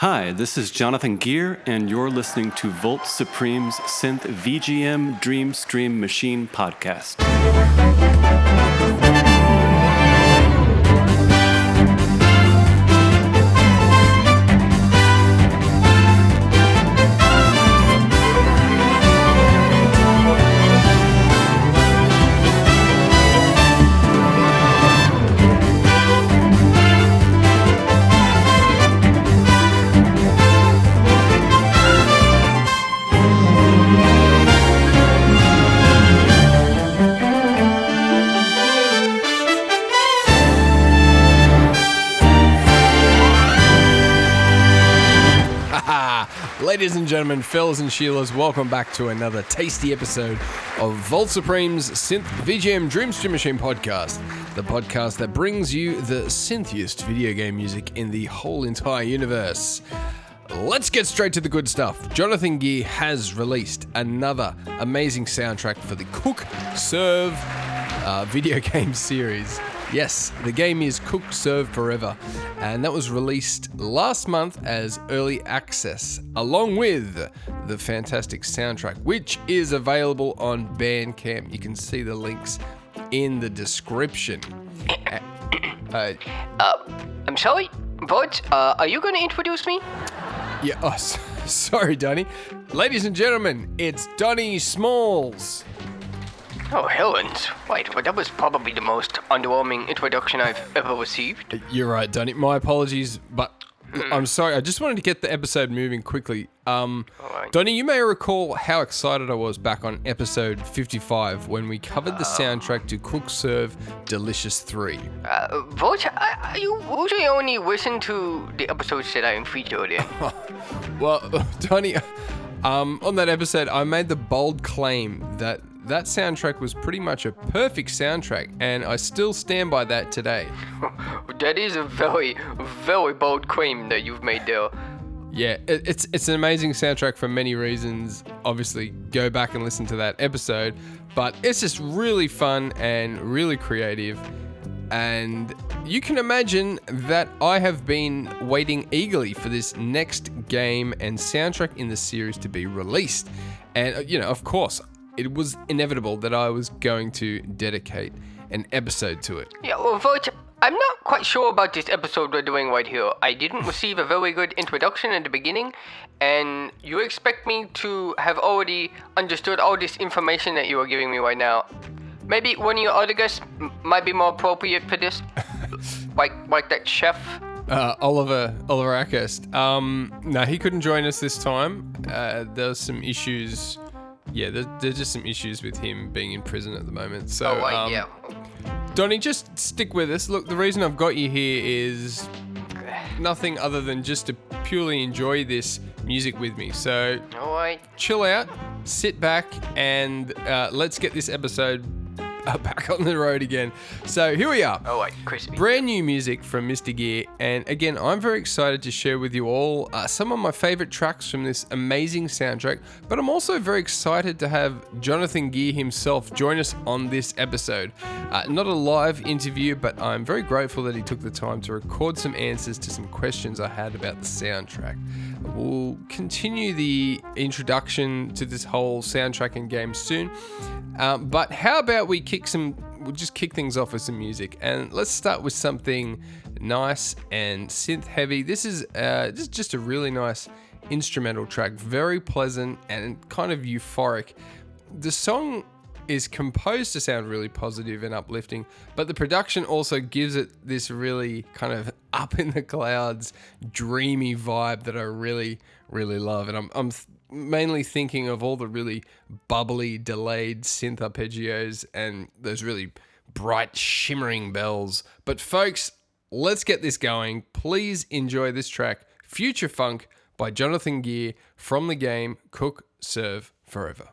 Hi, this is Jonathan Geer, and you're listening to Voltz Supreme's Synth VGM Dream Stream Machine podcast. Ladies and gentlemen, fellas and Sheilas, welcome back to another tasty episode of Voltz Supreme's Synth VGM Dream Stream Machine podcast, the podcast that brings you the synthiest video game music in the whole entire universe. Let's get straight to the good stuff. Jonathan Geer has released another amazing soundtrack for the Cook Serve video game series. Yes, the game is Cook Serve Forever, and that was released last month as early access, along with the fantastic soundtrack, which is available on Bandcamp. You can see the links in the description. I'm sorry, Voltz, are you going to introduce me? Yeah, sorry, Donnie. Ladies and gentlemen, it's Donnie Smalls. Oh, heavens. Wait, but that was probably the most underwhelming introduction I've ever received. You're right, Donnie. My apologies, but I'm sorry. I just wanted to get the episode moving quickly. Right. Donnie, you may recall how excited I was back on episode 55 when we covered the soundtrack to Cook Serve Delicious 3. Voltz, you usually only listen to the episodes that I'm featured in. Well, Donnie, on that episode, I made the bold claim that soundtrack was pretty much a perfect soundtrack, and I still stand by that today. That is a very, very bold claim that you've made there. Yeah, it's an amazing soundtrack for many reasons. Obviously, go back and listen to that episode, but it's just really fun and really creative. And you can imagine that I have been waiting eagerly for this next game and soundtrack in the series to be released. And, of course, it was inevitable that I was going to dedicate an episode to it. Yeah, well, Voltz, I'm not quite sure about this episode we're doing right here. I didn't receive a very good introduction in the beginning, and you expect me to have already understood all this information that you are giving me right now. Maybe one of your other guests might be more appropriate for this, like that chef. Oliver Ackhurst. No, he couldn't join us this time. There's some issues. Yeah, there's just some issues with him being in prison at the moment. So, yeah. Donnie, just stick with us. Look, the reason I've got you here is nothing other than just to purely enjoy this music with me. So, all right. Chill out, sit back, and let's get this episode back on the road again. So here we are. All right, crispy. Brand new music from Mr. Geer, and again, I'm very excited to share with you all some of my favorite tracks from this amazing soundtrack, but I'm also very excited to have Jonathan Geer himself join us on this episode. Not a live interview, but I'm very grateful that he took the time to record some answers to some questions I had about the soundtrack. We'll continue the introduction to this whole soundtrack and game soon, but how about we'll just kick things off with some music, and let's start with something nice and synth heavy. This is just a really nice instrumental track, very pleasant and kind of euphoric. The song is composed to sound really positive and uplifting, but the production also gives it this really kind of up in the clouds, dreamy vibe that I really, really love. And I'm mainly thinking of all the really bubbly, delayed synth arpeggios and those really bright, shimmering bells. But folks, let's get this going. Please enjoy this track, Future Funk by Jonathan Geer from the game Cook Serve Forever.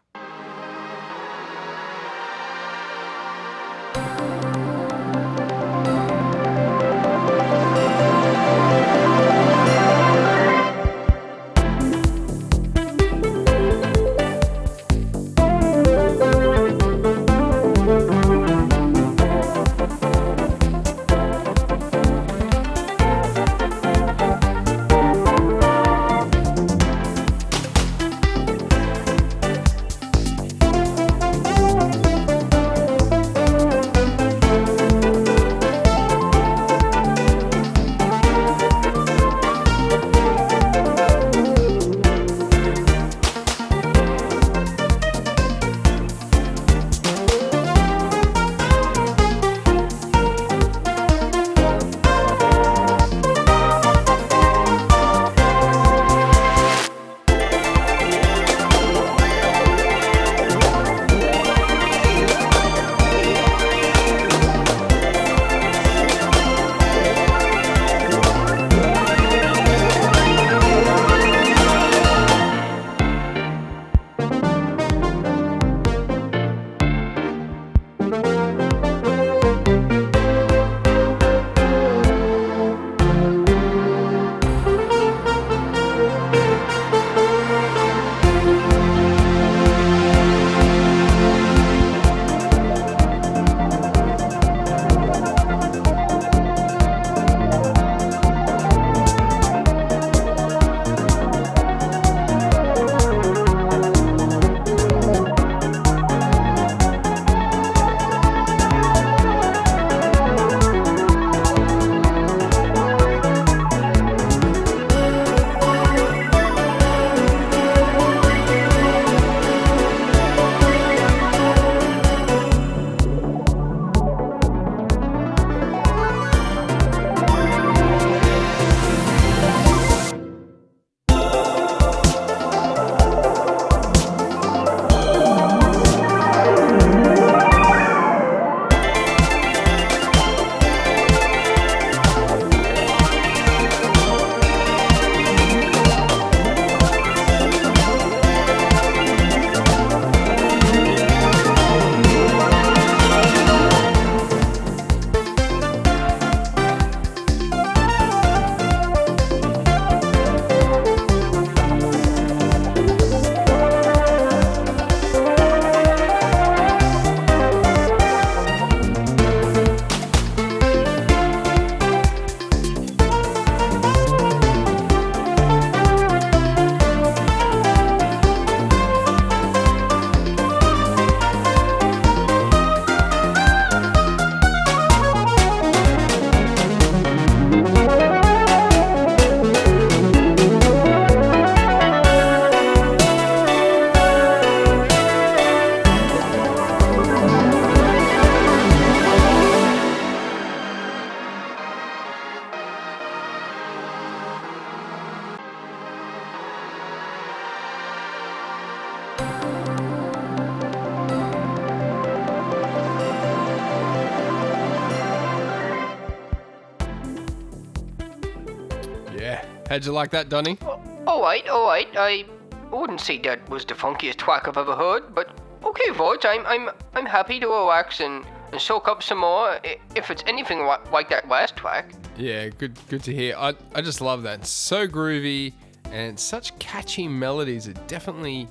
How'd you like that, Donny? Alright. I wouldn't say that was the funkiest track I've ever heard, but okay, Voltz, I'm happy to relax and soak up some more if it's anything like that last track. Yeah, good to hear. I just love that. It's so groovy and such catchy melodies. It definitely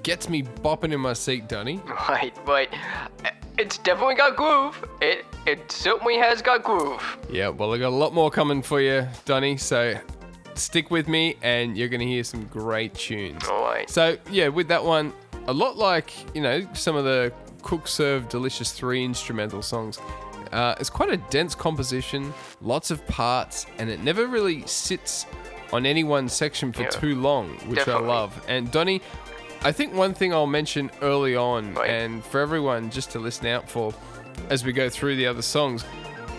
gets me bopping in my seat, Donny. Right. It's definitely got groove. It certainly has got groove. Yeah, well, I got a lot more coming for you, Donny, so stick with me and you're going to hear some great tunes. Alright. So, yeah, with that one, a lot like, some of the Cook Serve Delicious 3 instrumental songs. It's quite a dense composition, lots of parts, and it never really sits on any one section for too long, which Definitely. I love. And Donny, I think one thing I'll mention early on, and for everyone just to listen out for as we go through the other songs,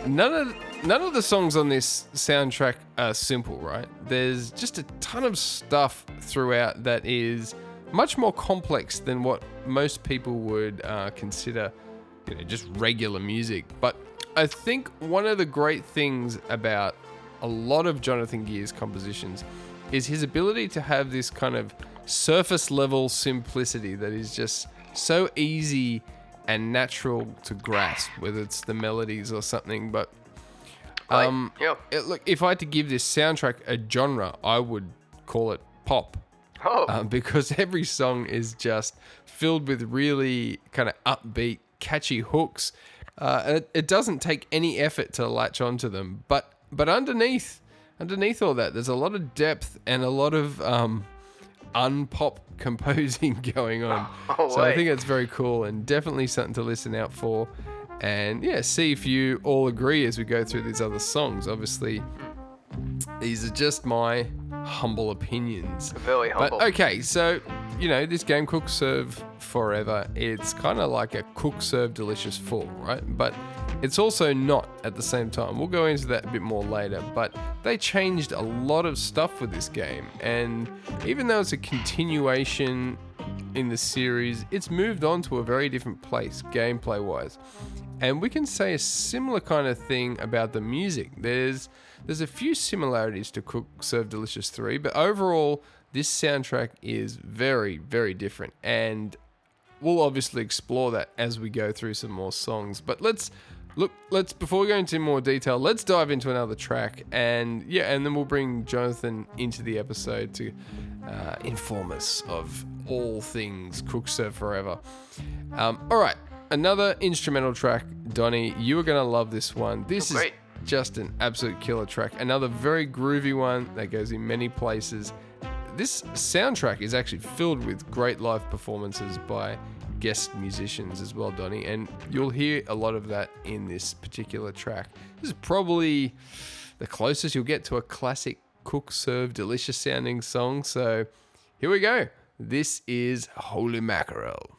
none of the songs on this soundtrack are simple, right? There's just a ton of stuff throughout that is much more complex than what most people would consider, just regular music. But I think one of the great things about a lot of Jonathan Geer's compositions is his ability to have this kind of surface level simplicity that is just so easy and natural to grasp, whether it's the melodies or something. But look, if I had to give this soundtrack a genre, I would call it pop. Because every song is just filled with really kind of upbeat, catchy hooks. It doesn't take any effort to latch onto them, but underneath all that, there's a lot of depth and a lot of unpop composing going on. So I think it's very cool and definitely something to listen out for. And yeah, see if you all agree as we go through these other songs. Obviously, these are just my humble opinions. Very humble. But okay, so, this game Cook Serve Forever, it's kind of like a Cook Serve Delicious 4, right? But it's also not at the same time. We'll go into that a bit more later, but they changed a lot of stuff with this game. And even though it's a continuation in the series, it's moved on to a very different place, gameplay-wise. And we can say a similar kind of thing about the music. There's a few similarities to Cook Serve Delicious 3, but overall, this soundtrack is very, very different. And we'll obviously explore that as we go through some more songs. But let's before we go into more detail, let's dive into another track. And then we'll bring Jonathan into the episode to inform us of all things Cook Serve Forever. All right, another instrumental track. Donny, you are going to love this one. This is just an absolute killer track. Another very groovy one that goes in many places. This soundtrack is actually filled with great live performances by guest musicians as well, Donny, and you'll hear a lot of that in this particular track. This is probably the closest you'll get to a classic Cook Serve Delicious sounding song, so here we go. This is Holy Mackerel.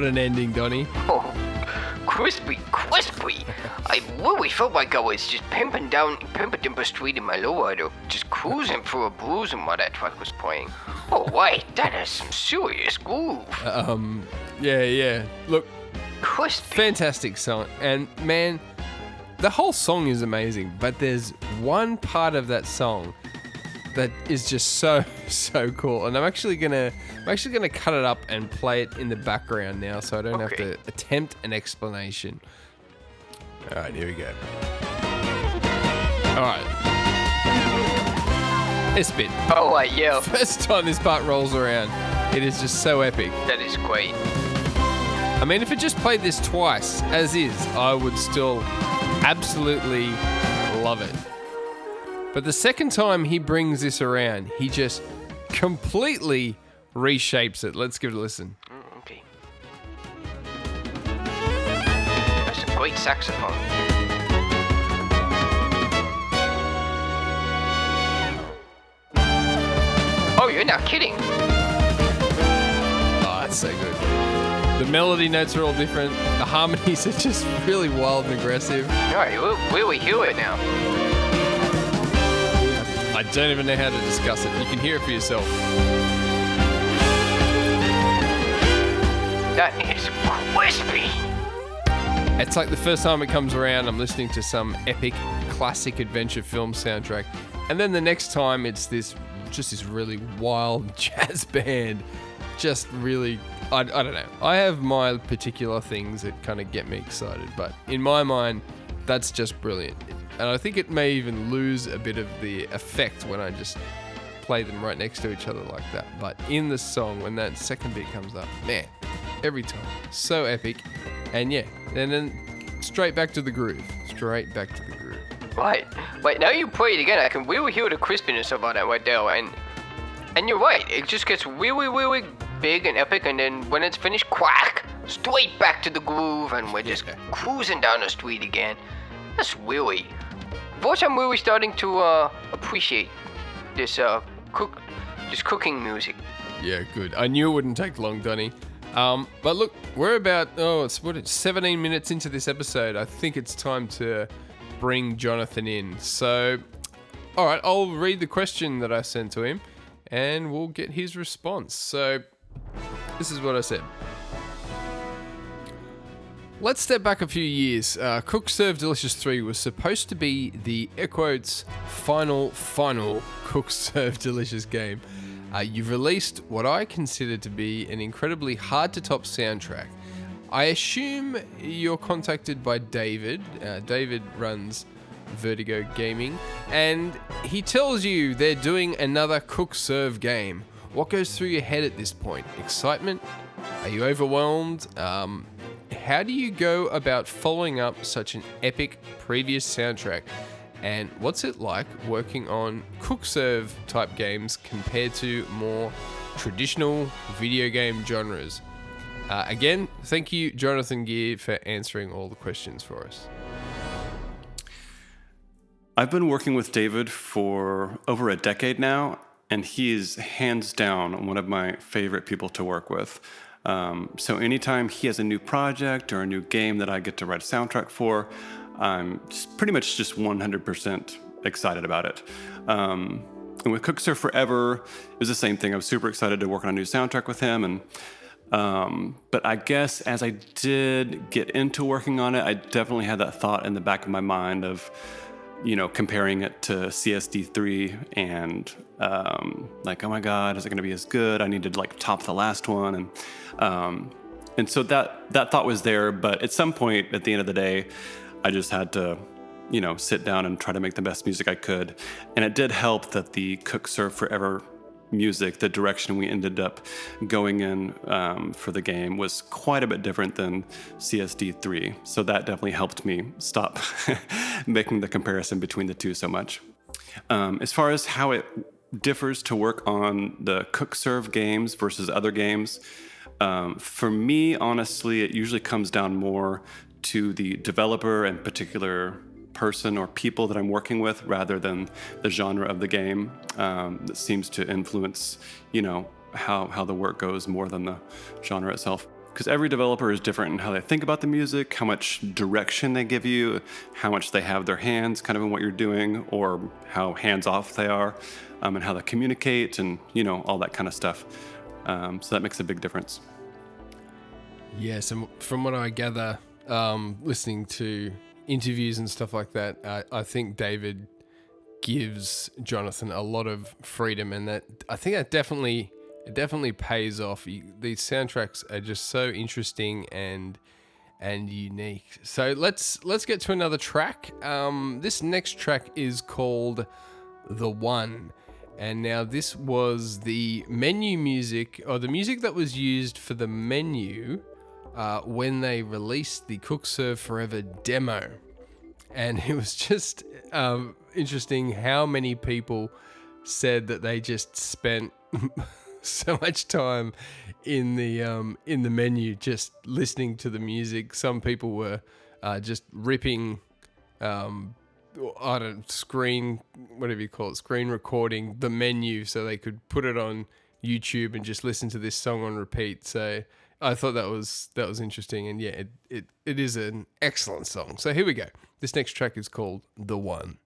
an ending, Donnie. Oh, crispy. I really felt like I was just pimping down Pimper Street in my lowrider, just cruising for a bruising while that track was playing. Oh, wait, that has some serious groove. Yeah. Look, Crispy. fantastic song. And man, the whole song is amazing, but there's one part of that song that is just so cool, and I'm actually gonna cut it up and play it in the background now, so I don't have to attempt an explanation. All right, here we go. All right, this bit. Oh, yeah. First time this part rolls around, it is just so epic. That is great. I mean, if it just played this twice as is, I would still absolutely love it. But the second time he brings this around, he just completely reshapes it. Let's give it a listen. Okay. That's a great saxophone. Oh, you're not kidding. Oh, that's so good. The melody notes are all different. The harmonies are just really wild and aggressive. All right, we'll hear it now. I don't even know how to discuss it. You can hear it for yourself. That is crispy. It's like the first time it comes around, I'm listening to some epic classic adventure film soundtrack. And then the next time it's this really wild jazz band. Just really, I don't know. I have my particular things that kind of get me excited, but in my mind, that's just brilliant. And I think it may even lose a bit of the effect when I just play them right next to each other like that. But in the song, when that second beat comes up, man, every time, so epic. And yeah, and then straight back to the groove. Right. Wait, now you play it again, I can really hear the crispiness about that right there. And you're right, it just gets really big and epic, and then when it's finished, quack, straight back to the groove, and we're just cruising down the street again. That's really... Voltz, I'm really starting to appreciate this cooking music. Yeah, good. I knew it wouldn't take long, Donnie. But look, we're about 17 minutes into this episode. I think it's time to bring Jonathan in. So, all right, I'll read the question that I sent to him, and we'll get his response. So, this is what I said. Let's step back a few years. Cook Serve Delicious 3 was supposed to be the air quotes final Cook Serve Delicious game. You've released what I consider to be an incredibly hard to top soundtrack. I assume you're contacted by David. David runs Vertigo Gaming, and he tells you they're doing another Cook Serve game. What goes through your head at this point? Excitement? Are you overwhelmed? How do you go about following up such an epic previous soundtrack? And what's it like working on Cook Serve type games compared to more traditional video game genres? Again, thank you, Jonathan Geer, for answering all the questions for us. I've been working with David for over a decade now, and he is hands down one of my favorite people to work with. So anytime he has a new project or a new game that I get to write a soundtrack for, I'm pretty much just 100% excited about it. And with Cook Serve Forever, it was the same thing. I was super excited to work on a new soundtrack with him. But I guess as I did get into working on it, I definitely had that thought in the back of my mind of, comparing it to CSD3 and like, oh my God, is it going to be as good? I need to top the last one. And so that thought was there. But at some point at the end of the day, I just had to, sit down and try to make the best music I could. And it did help that the Cook Serve Forever music, the direction we ended up going in for the game was quite a bit different than CSD3. So that definitely helped me stop making the comparison between the two so much. As far as how it differs to work on the Cook Serve games versus other games, for me, honestly, it usually comes down more to the developer and particular person or people that I'm working with rather than the genre of the game. That seems to influence, how the work goes more than the genre itself. because every developer is different in how they think about the music, how much direction they give you, how much they have their hands kind of in what you're doing, or how hands off they are, and how they communicate, and all that kind of stuff. So that makes a big difference. Yes, and from what I gather, listening to interviews and stuff like that, I think David gives Jonathan a lot of freedom, and that I think that definitely pays off. These soundtracks are just so interesting and unique. So let's get to another track. This next track is called The One. And now this was the menu music, or the music that was used for the menu when they released the Cook Serve Forever demo. And it was just interesting how many people said that they just spent so much time in the menu just listening to the music. Some people were just ripping screen recording the menu so they could put it on YouTube and just listen to this song on repeat. So I thought that was interesting, and yeah, it is an excellent song. So here we go. This next track is called The One.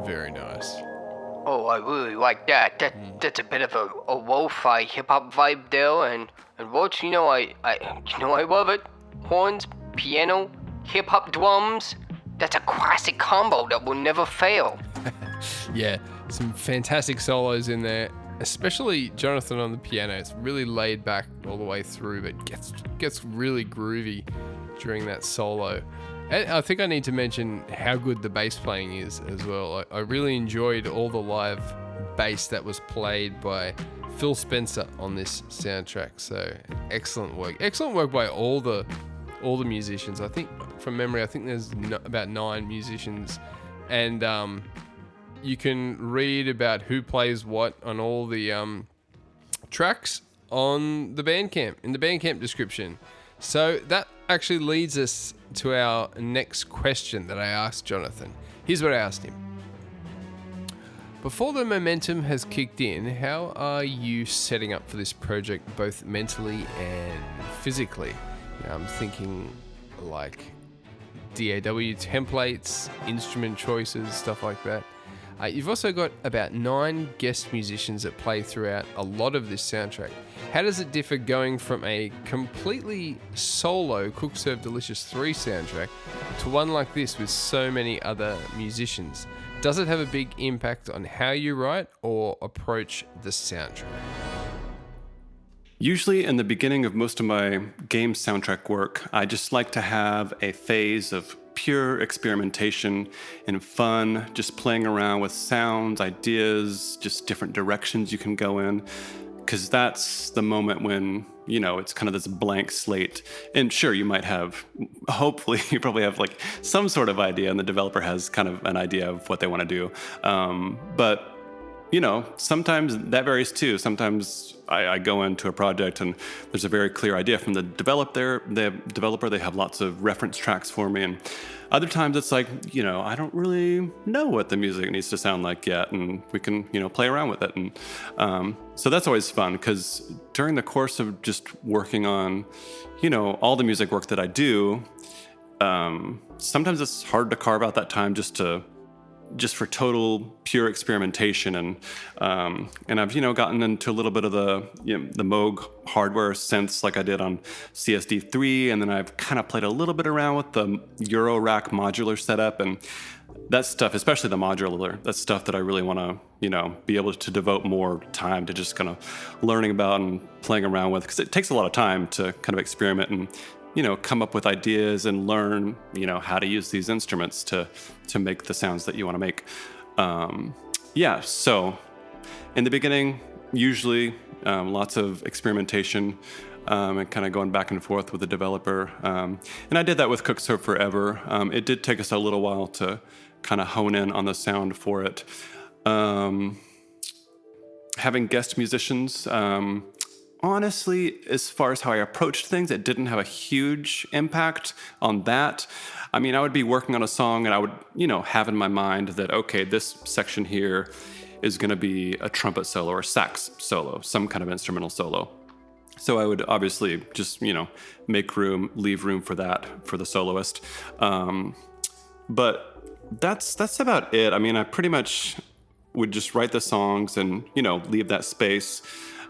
very nice. Oh, I really like that. That's a bit of a lo-fi hip-hop vibe there, and Voltz, I love it. Horns, piano, hip-hop drums. That's a classic combo that will never fail. Yeah, some fantastic solos in there, especially Jonathan on the piano. It's really laid back all the way through, but gets really groovy during that solo. And I think I need to mention how good the bass playing is as well. I really enjoyed all the live bass that was played by Phil Spencer on this soundtrack. So excellent work by all the musicians. I think from memory, there's about 9 musicians, and you can read about who plays what on all the tracks on the Bandcamp, in the Bandcamp description. So that actually leads us to our next question that I asked Jonathan. Here's what I asked him. Before the momentum has kicked in, how are you setting up for this project, both mentally and physically? I'm thinking like DAW templates, instrument choices, stuff like that. You've also got about 9 guest musicians that play throughout a lot of this soundtrack. How does it differ going from a completely solo Cook Serve Delicious 3 soundtrack to one like this with so many other musicians? Does it have a big impact on how you write or approach the soundtrack? Usually in the beginning of most of my game soundtrack work, I just like to have a phase of pure experimentation and fun, just playing around with sounds, ideas, just different directions you can go in. Because that's the moment when, it's kind of this blank slate. And sure, you might have, hopefully, you probably have like some sort of idea, and the developer has kind of an idea of what they want to do. But sometimes that varies too. Sometimes I go into a project and there's a very clear idea from the developer. They have lots of reference tracks for me. And other times it's like, I don't really know what the music needs to sound like yet. And we can, play around with it. And so that's always fun, because during the course of just working on, all the music work that I do, sometimes it's hard to carve out that time just for total pure experimentation. And I've gotten into a little bit of the Moog hardware synths like I did on CSD3, and then I've kind of played a little bit around with the Eurorack modular setup, and that stuff, especially the modular, that's stuff that I really want to be able to devote more time to just kind of learning about and playing around with, because it takes a lot of time to kind of experiment and come up with ideas and learn, how to use these instruments to make the sounds that you want to make. So in the beginning, usually lots of experimentation and kind of going back and forth with the developer. And I did that with Cook Serve Forever. It did take us a little while to kind of hone in on the sound for it. Having guest musicians, honestly, as far as how I approached things, it didn't have a huge impact on that. I mean, I would be working on a song and I would, have in my mind that, okay, this section here is going to be a trumpet solo or sax solo, some kind of instrumental solo. So I would obviously just, make room, leave room for that, for the soloist. But that's about it. I mean, I pretty much would just write the songs and, leave that space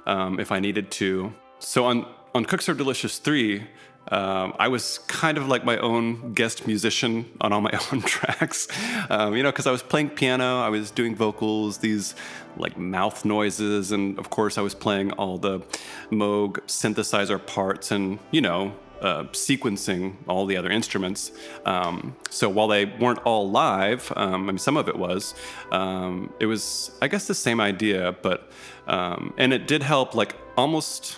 if I needed to. So on Cook Serve Delicious 3, I was kind of like my own guest musician on all my own tracks, because I was playing piano, I was doing vocals, these like mouth noises, and of course I was playing all the Moog synthesizer parts and, sequencing all the other instruments. So while they weren't all live, some of it was, I guess, the same idea, but, and it did help, like almost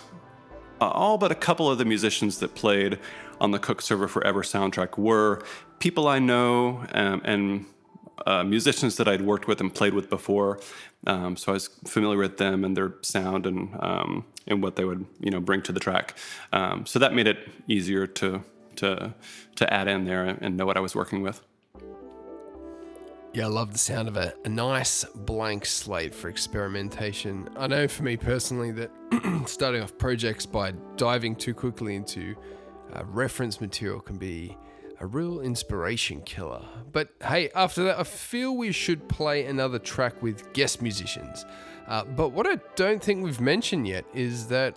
all but a couple of the musicians that played on the Cook Serve Forever soundtrack were people I know, and musicians that I'd worked with and played with before. So I was familiar with them and their sound and what they would, bring to the track. So that made it easier to add in there and know what I was working with. Yeah, I love the sound of a nice blank slate for experimentation. I know for me personally that starting off projects by diving too quickly into reference material can be A real inspiration killer. But hey, after that, I feel we should play another track with guest musicians. But what I don't think we've mentioned yet is that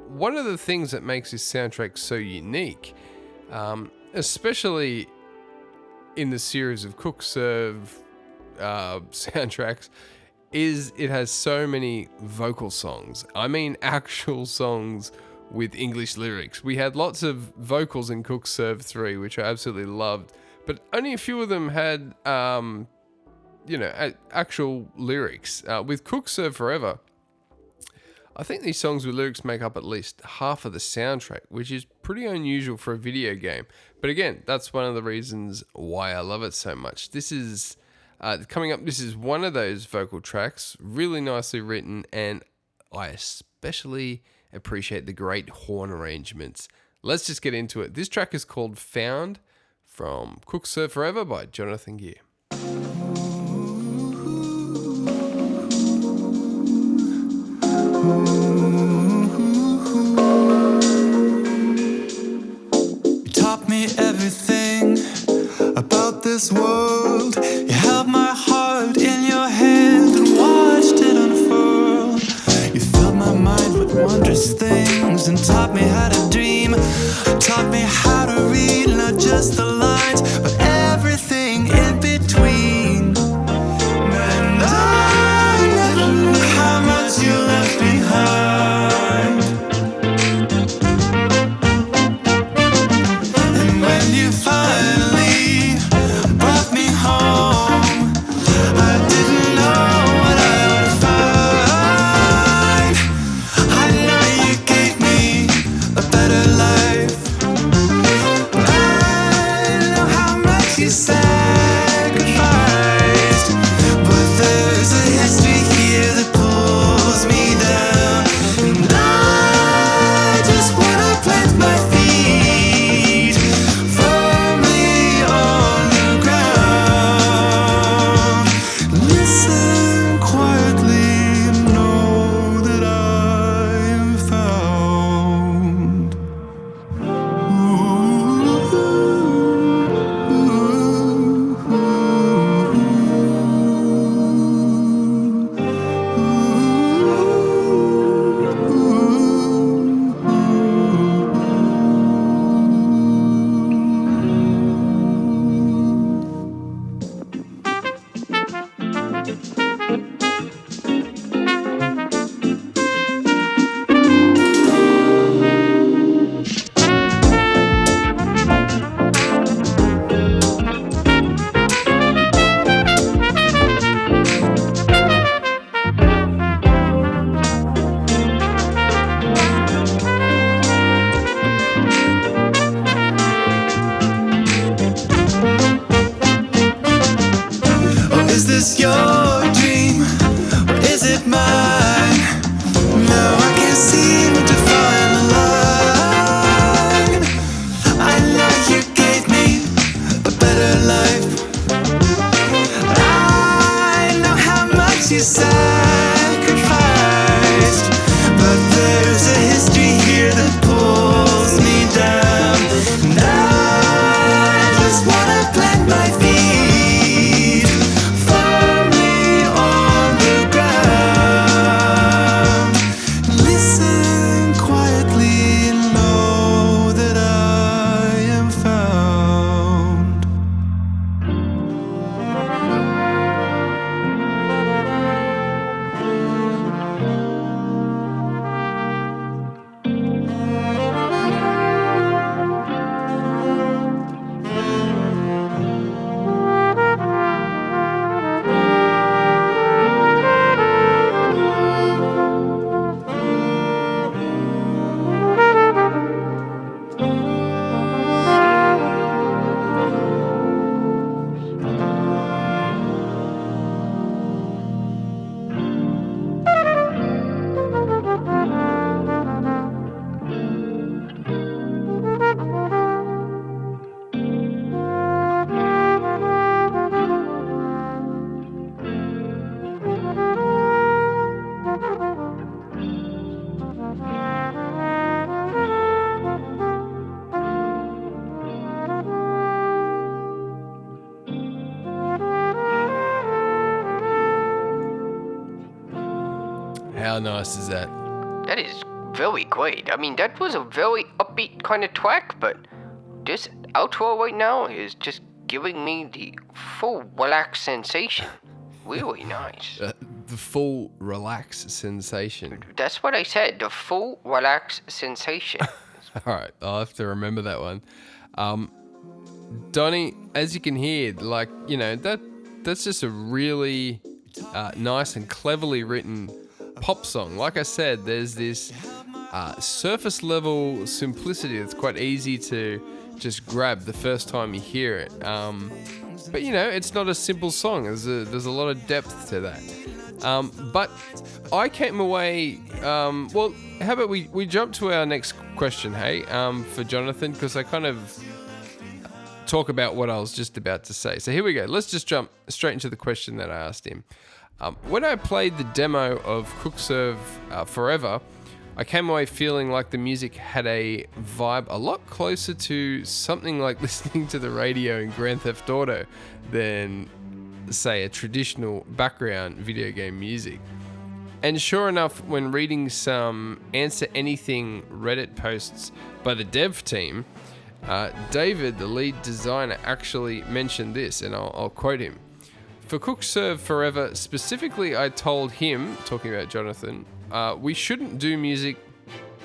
one of the things that makes this soundtrack so unique, especially in the series of Cook Serve soundtracks, is it has so many vocal songs. I mean actual songs with English lyrics. We had lots of vocals in Cook Serve 3, which I absolutely loved, but only a few of them had, actual lyrics. With Cook Serve Forever, I think these songs with lyrics make up at least half of the soundtrack, which is pretty unusual for a video game. But again, that's one of the reasons why I love it so much. This is coming up. This is one of those vocal tracks, really nicely written, and I especially appreciate the great horn arrangements. Let's just get into it. This track is called Found from Cook Serve Forever by Jonathan Geer. You taught me everything about this world. You held my heart in your hand and watched it unfurl. You filled my mind with wondrous things and taught me how to dream. Taught me how to read not just the lines, but everything in between. And I never knew how much you left behind. And when you finally brought me home, I didn't know what I would find. I know you gave me a better life. I know how much you sacrificed, but there's a history here that pulls me down. And I just wanna plant my feet firmly on the ground. Listen quietly and know that I am found. Oh, is this your dream or is it mine? Now I can't seem to find the line. I know you gave me a better life. I know how much you sacrificed, but there's a history here that pulls me down. And I just wanna plant my feet firmly on the ground. Listen quietly and know that I am found. How nice is that? That is very great. I mean, that was a very upbeat kind of track, but this outro right now is just giving me the full relaxed sensation. Really nice. The full relax sensation. That's what I said, the full relaxed sensation. All right, I'll have to remember that one. Donnie, as you can hear, like, that's just a really nice and cleverly written pop song. Like I said, there's this surface level simplicity that's quite easy to just grab the first time you hear it. But it's not a simple song. There's a lot of depth to that. But I came away. Well, how about we jump to our next question, hey, for Jonathan, because I kind of talk about what I was just about to say. So here we go. Let's just jump straight into the question that I asked him. When I played the demo of Cook Serve Forever, I came away feeling like the music had a vibe a lot closer to something like listening to the radio in Grand Theft Auto than, say, a traditional background video game music. And sure enough, when reading some Answer Anything Reddit posts by the dev team, David, the lead designer, actually mentioned this, and I'll quote him. For Cook Serve Forever, specifically, I told him, talking about Jonathan, we shouldn't do music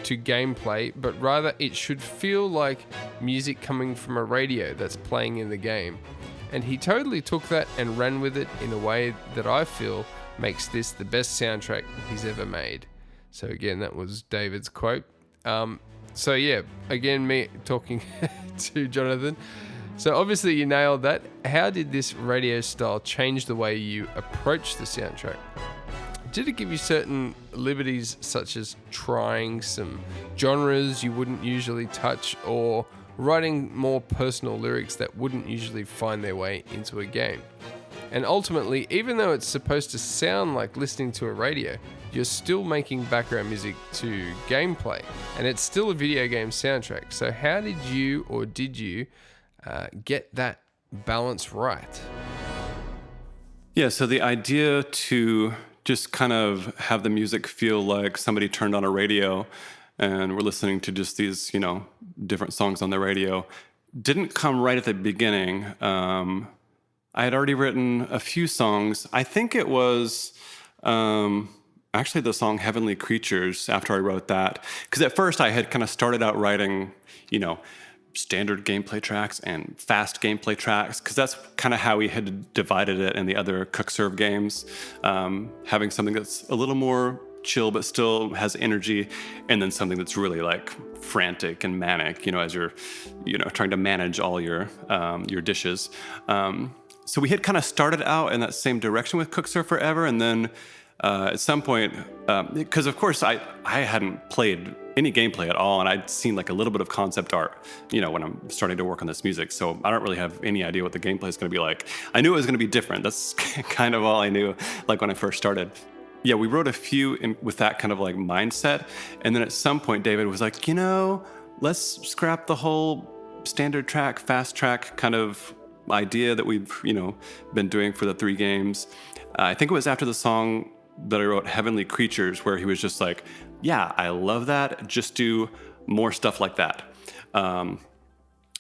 to gameplay, but rather it should feel like music coming from a radio that's playing in the game. And he totally took that and ran with it in a way that I feel makes this the best soundtrack he's ever made. So again, that was David's quote. So yeah, again, me talking to Jonathan. So obviously you nailed that. How did this radio style change the way you approach the soundtrack? Did it give you certain liberties, such as trying some genres you wouldn't usually touch, or writing more personal lyrics that wouldn't usually find their way into a game? And ultimately, even though it's supposed to sound like listening to a radio, you're still making background music to gameplay, and it's still a video game soundtrack. So how did you get that balance right? Yeah, so the idea to just kind of have the music feel like somebody turned on a radio and we're listening to just these, different songs on the radio didn't come right at the beginning. I had already written a few songs. I think it was actually the song Heavenly Creatures after I wrote that. Because at first I had kind of started out writing, standard gameplay tracks and fast gameplay tracks, because that's kind of how we had divided it in the other Cook Serve games, having something that's a little more chill but still has energy, and then something that's really like frantic and manic, as you're trying to manage all your dishes. So we had kind of started out in that same direction with Cook Serve Forever, and then at some point, because of course I hadn't played any gameplay at all, and I'd seen like a little bit of concept art, when I'm starting to work on this music, so I don't really have any idea what the gameplay is going to be like. I knew it was going to be different. That's kind of all I knew, like when I first started. Yeah, we wrote a few with that kind of like mindset, and then at some point David was like, let's scrap the whole standard track, fast track kind of idea that we've, been doing for the 3 games. I think it was after the song that I wrote, Heavenly Creatures, where he was just like, yeah, I love that. Just do more stuff like that. I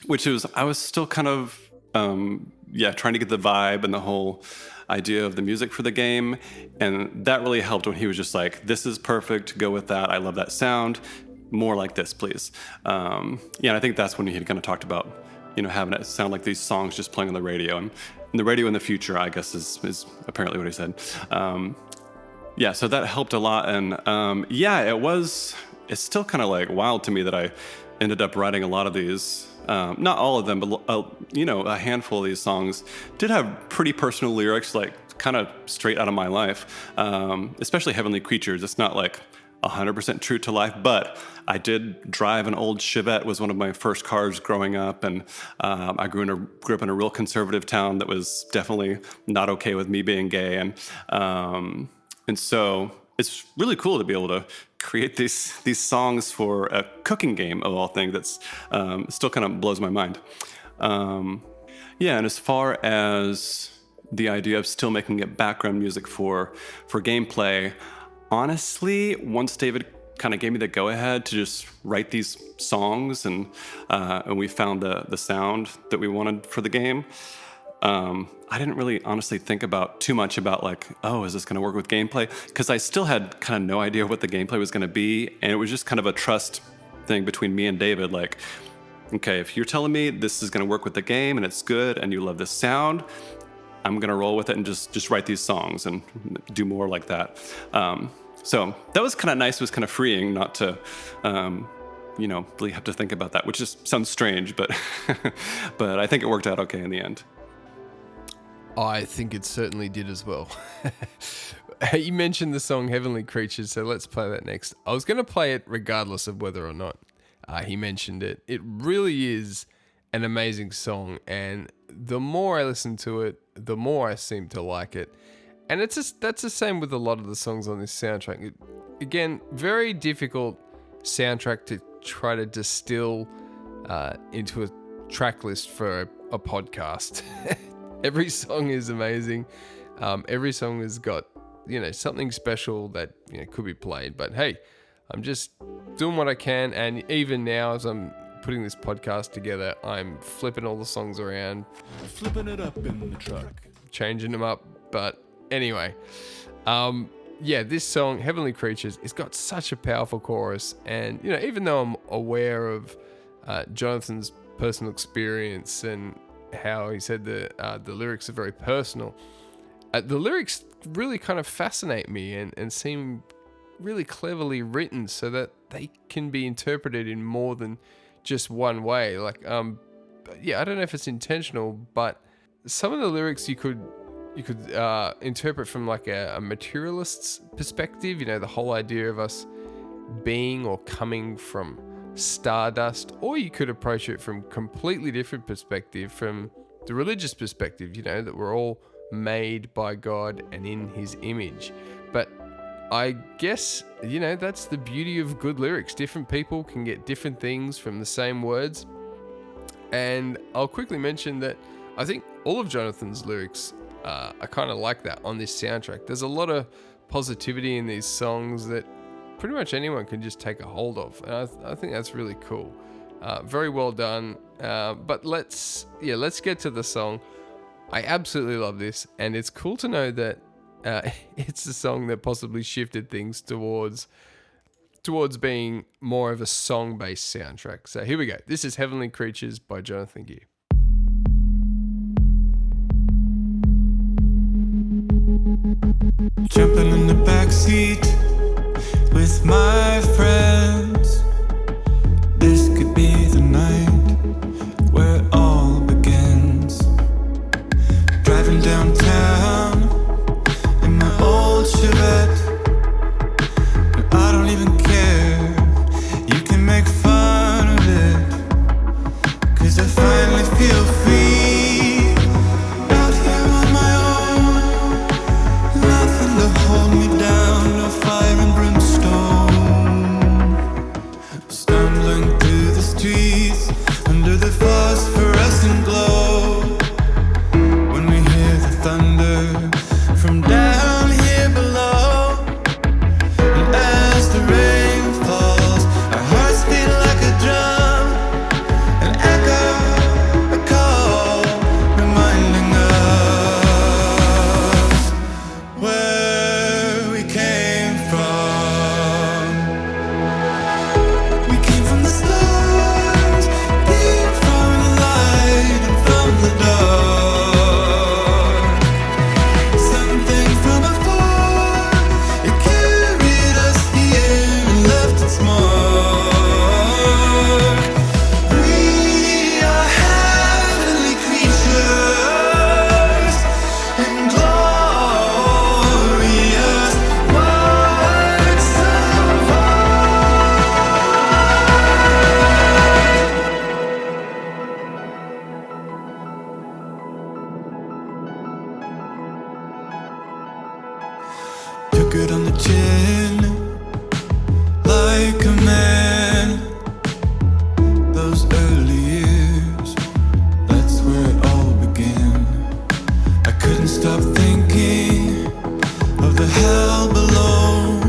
was still kind of, trying to get the vibe and the whole idea of the music for the game. And that really helped when he was just like, this is perfect. Go with that. I love that sound. More like this, please. And I think that's when he had kind of talked about, having it sound like these songs just playing on the radio. And the radio in the future, I guess, is apparently what he said. So that helped a lot. And it's still kind of like wild to me that I ended up writing a lot of these, not all of them, but a handful of these songs did have pretty personal lyrics, like kind of straight out of my life, especially Heavenly Creatures. It's not like 100% true to life, but I did drive an old Chevette, was one of my first cars growing up, and I grew up in a real conservative town that was definitely not okay with me being gay, and so it's really cool to be able to create these songs for a cooking game of all things. That's still kind of blows my mind. And as far as the idea of still making it background music for gameplay, honestly, once David kind of gave me the go-ahead to just write these songs, and we found the sound that we wanted for the game, I didn't really honestly think about too much about like, oh, is this going to work with gameplay? Because I still had kind of no idea what the gameplay was going to be, and it was just kind of a trust thing between me and David. Like, okay, if you're telling me this is going to work with the game and it's good and you love this sound, I'm going to roll with it and just write these songs and do more like that. So that was kind of nice. It was kind of freeing not to, really have to think about that, which just sounds strange, but but I think it worked out okay in the end. I think it certainly did as well. You mentioned the song Heavenly Creatures, so let's play that next. I was going to play it regardless of whether or not he mentioned it. It really is an amazing song, and the more I listen to it, the more I seem to like it. And that's the same with a lot of the songs on this soundtrack. Again, very difficult soundtrack to try to distill into a track list for a podcast. Every song is amazing. Every song has got, something special that, could be played. But hey, I'm just doing what I can. And even now, as I'm putting this podcast together, I'm flipping all the songs around. Flipping it up in the truck. Changing them up. But anyway, this song, Heavenly Creatures, it's got such a powerful chorus. And, even though I'm aware of Jonathan's personal experience and how he said the lyrics are very personal, the lyrics really kind of fascinate me and seem really cleverly written so that they can be interpreted in more than just one way. Like, I don't know if it's intentional, but some of the lyrics you could interpret from like a materialist's perspective, the whole idea of us being or coming from stardust, or you could approach it from completely different perspective, from the religious perspective, that we're all made by God and in his image. But I guess, that's the beauty of good lyrics. Different people can get different things from the same words. And I'll quickly mention that I think all of Jonathan's lyrics are kind of like that on this soundtrack. There's a lot of positivity in these songs that pretty much anyone can just take a hold of. And I think that's really cool. Very well done. But let's get to the song. I absolutely love this, and it's cool to know that it's a song that possibly shifted things towards being more of a song-based soundtrack. So here we go. This is Heavenly Creatures by Jonathan Geer. Jumping in the backseat with my friends. This could be the night where it all begins. Driving downtown in my old Chevette, but I don't even care. You can make fun of it, 'cause I finally feel free out here on my own. Nothing to hold me down, no fire and brimstone. Stumbling through the streets under the phosphorescent glow, when we hear the thunder from down here below. And as the rain falls, our hearts beat like a drum, an echo, a call, reminding us where we came from. We came from the stars, came from the light and from the dark. Something from afar, it carried us here and left its mark. We are heavenly creatures and glorious works of art. Took it on the chin like a man. Those early years, that's where it all began. I couldn't stop thinking of the hell below.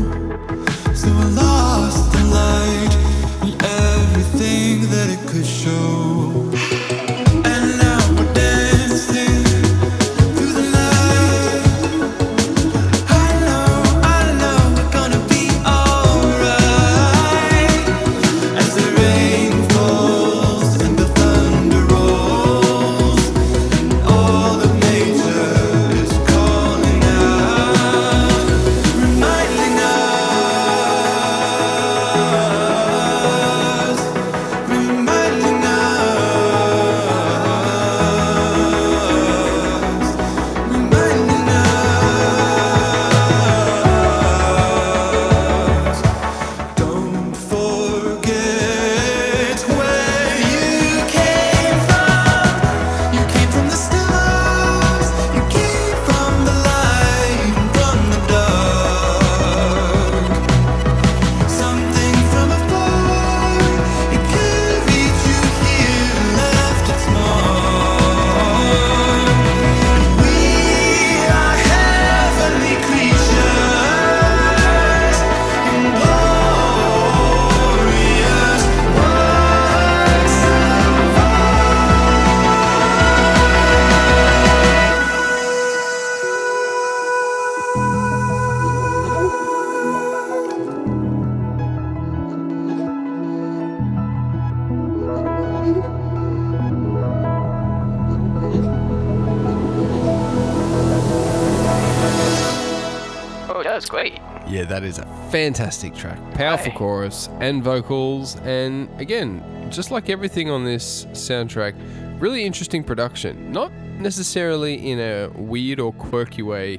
was great. Yeah, that is a fantastic track. Powerful chorus and vocals, and again, just like everything on this soundtrack, really interesting production. Not necessarily in a weird or quirky way,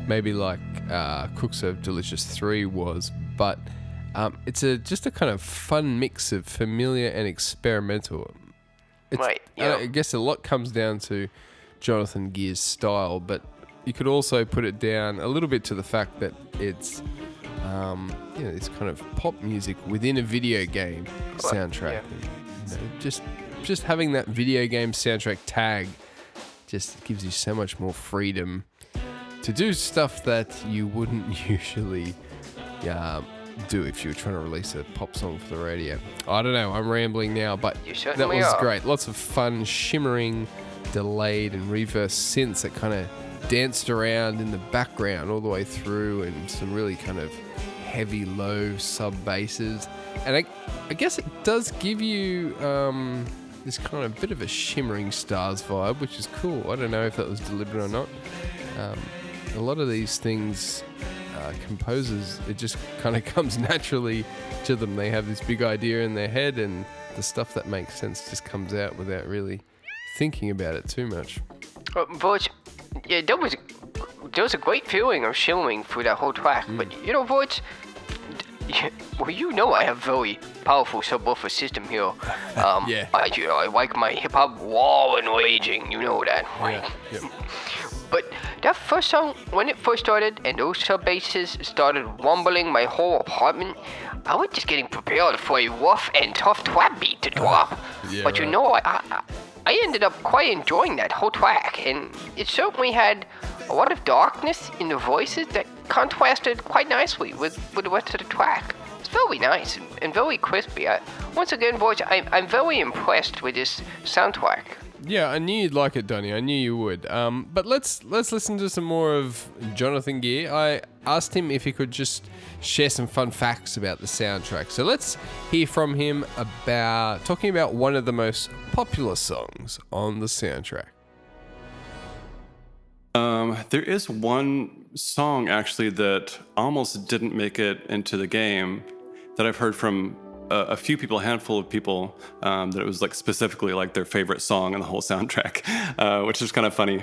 maybe like Cook Serve Delicious 3 was, but it's just a kind of fun mix of familiar and experimental. I guess a lot comes down to Jonathan Geer's style, but you could also put it down a little bit to the fact that it's it's kind of pop music within a video game soundtrack. And, just having that video game soundtrack tag just gives you so much more freedom to do stuff that you wouldn't usually do if you were trying to release a pop song for the radio. I don't know, I'm rambling now, but that was great. Lots of fun, shimmering, delayed and reverse synths that kind of danced around in the background all the way through, and some really kind of heavy, low sub basses. And I guess it does give you this kind of bit of a Shimmering Stars vibe, which is cool. I don't know if that was deliberate or not. A lot of these things, composers, it just kind of comes naturally to them. They have this big idea in their head, and the stuff that makes sense just comes out without really thinking about it too much. Voltz, yeah, there was a great feeling of shimmering through that whole track. But Voltz, I have very powerful subwoofer system here. I like my hip hop raw and raging. You know that, right? Yeah. But that first song, when it first started and those sub basses started rumbling my whole apartment, I was just getting prepared for a rough and tough trap beat to drop. But I ended up quite enjoying that whole track, and it certainly had a lot of darkness in the voices that contrasted quite nicely with the rest of the track. It's very nice and very crispy. Once again, Voltz, I'm very impressed with this soundtrack. Yeah, I knew you'd like it, Donnie. I knew you would. But let's listen to some more of Jonathan Geer. I asked him if he could just share some fun facts about the soundtrack. So let's hear from him about talking about one of the most popular songs on the soundtrack. There is one song actually that almost didn't make it into the game that I've heard from a few people, a handful of people, that it was like specifically like their favorite song on the whole soundtrack, which is kind of funny.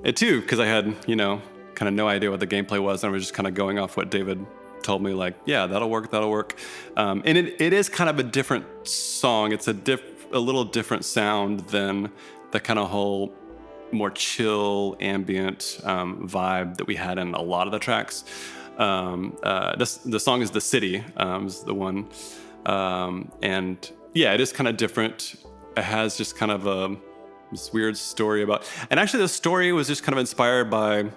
It too, because I had, kind of no idea what the gameplay was, and I was just kind of going off what David told me, like, yeah, that'll work. And it is kind of a different song. It's a little different sound than the kind of whole more chill, ambient vibe that we had in a lot of the tracks. The song is The City, is the one. And yeah, it is kind of different. It has just kind of this weird story about, and actually the story was just kind of inspired by,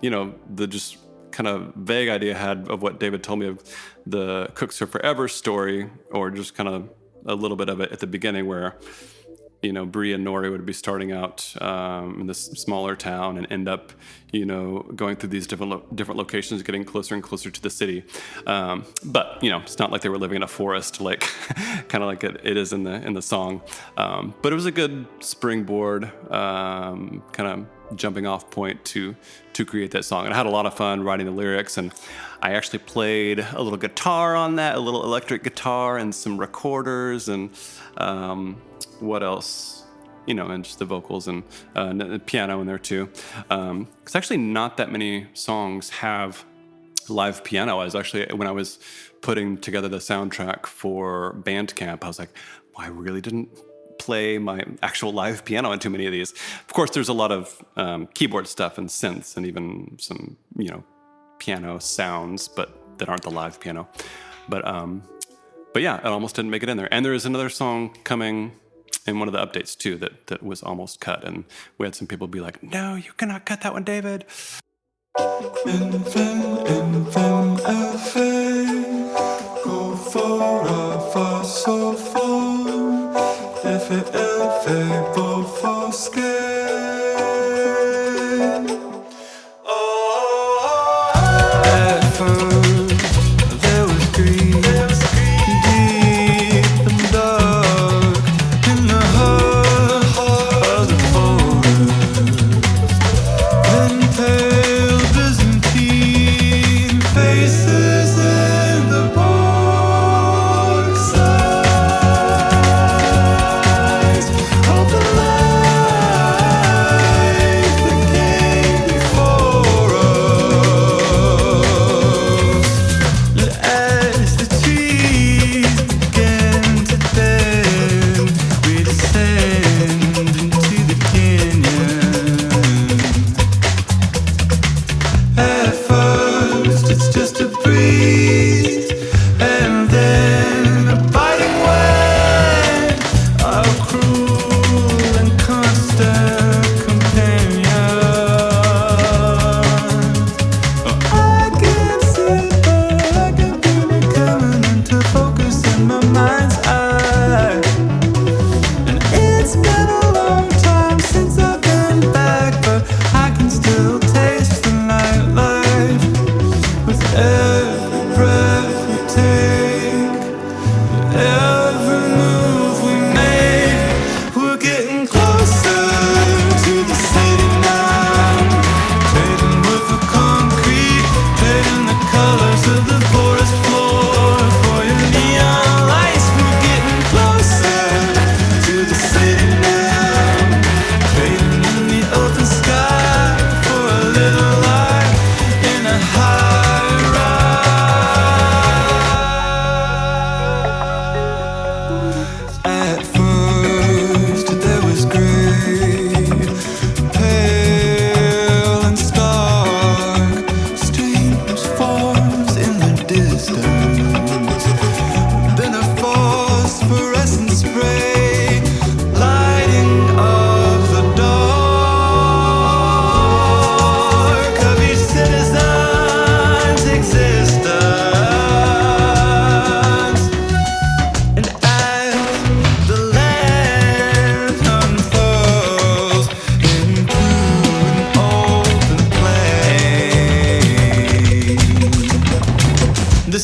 the just kind of vague idea I had of what David told me of the Cooks Are Forever story, or just kind of a little bit of it at the beginning where, Bree and Nori would be starting out in this smaller town and end up, going through these different locations, getting closer and closer to the city. But it's not like they were living in a forest, like kind of like it is in the song. But it was a good springboard, kind of jumping off point to create that song. And I had a lot of fun writing the lyrics, and I actually played a little guitar on that, a little electric guitar and some recorders, and what else? And just the vocals and the piano in there too. Because actually not that many songs have live piano. When I was putting together the soundtrack for Bandcamp, I was like, well, I really didn't play my actual live piano on too many of these. Of course, there's a lot of keyboard stuff and synths and even some, piano sounds, but that aren't the live piano. But yeah, it almost didn't make it in there. And there is another song coming in one of the updates too that was almost cut, and we had some people be like, no, you cannot cut that one, David. Pale Byzantine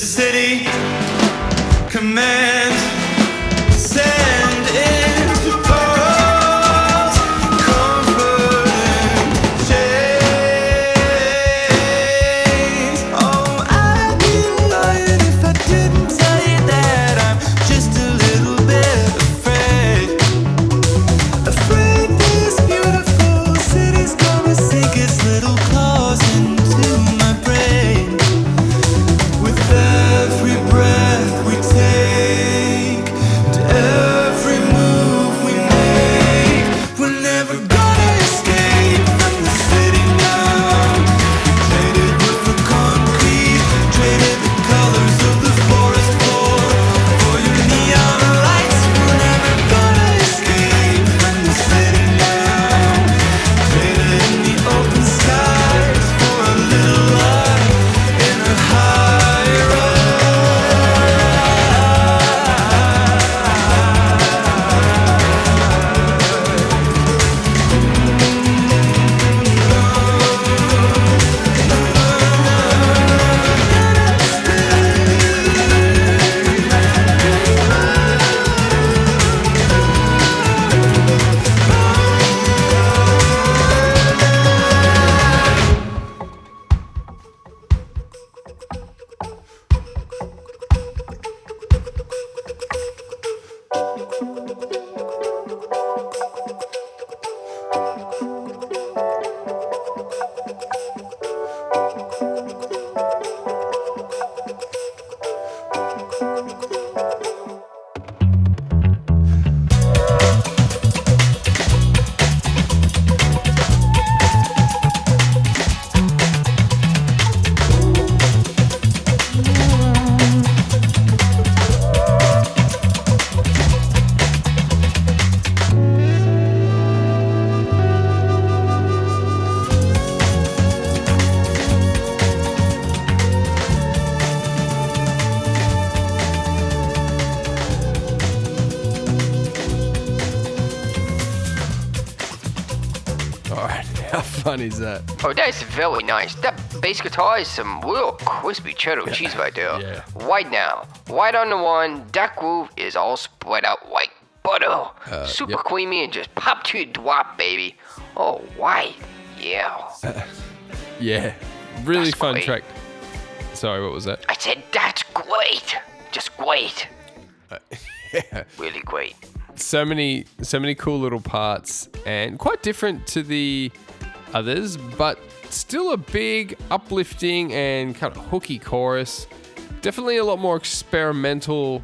the city. Command, send into pearls, comfort and chains. Oh, I'd be lying if I didn't tell you that I'm just a little bit afraid. Afraid this beautiful city's gonna sink its little claws into my brain. With every breath we take, and every move we make, we're never gonna escape from the city now. We traded with the concrete, traded the colors of the forest floor for your neon lights. We're never gonna escape from the city now. Traded in the open skies for a little light in a high rise. All right, how fun is that? Oh, that's very nice. That bass guitar is some real crispy cheddar cheese right there. Yeah. White now. White on the one. That groove is all spread out like butter. Super yep. creamy and just pop to your drop, baby. Oh, white. Yeah. Yeah, really That's fun great. track. Sorry, what was that? I said that's great. Just great. Yeah. Really great. So many cool little parts, and quite different to the others, but still a big, uplifting and kind of hooky chorus. Definitely a lot more experimental.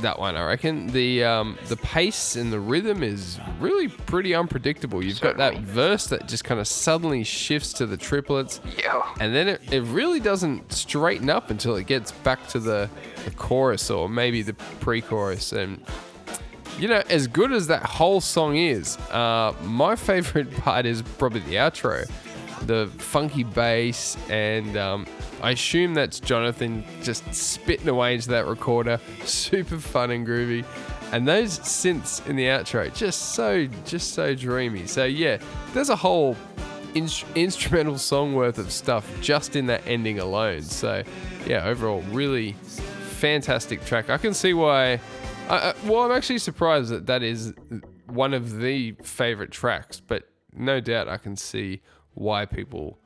That one, I reckon. The pace and the rhythm is really pretty unpredictable. You've got that verse that just kind of suddenly shifts to the triplets, Yeah. and then it really doesn't straighten up until it gets back to the chorus or maybe the pre-chorus. And you know, as good as that whole song is, my favorite part is probably the outro, the funky bass, and I assume that's Jonathan just spitting away into that recorder, super fun and groovy, and those synths in the outro just so dreamy. So yeah, there's a whole instrumental song worth of stuff just in that ending alone. So yeah, overall really fantastic track. I can see why. Well, I'm actually surprised that is one of the favorite tracks, but no doubt I can see why people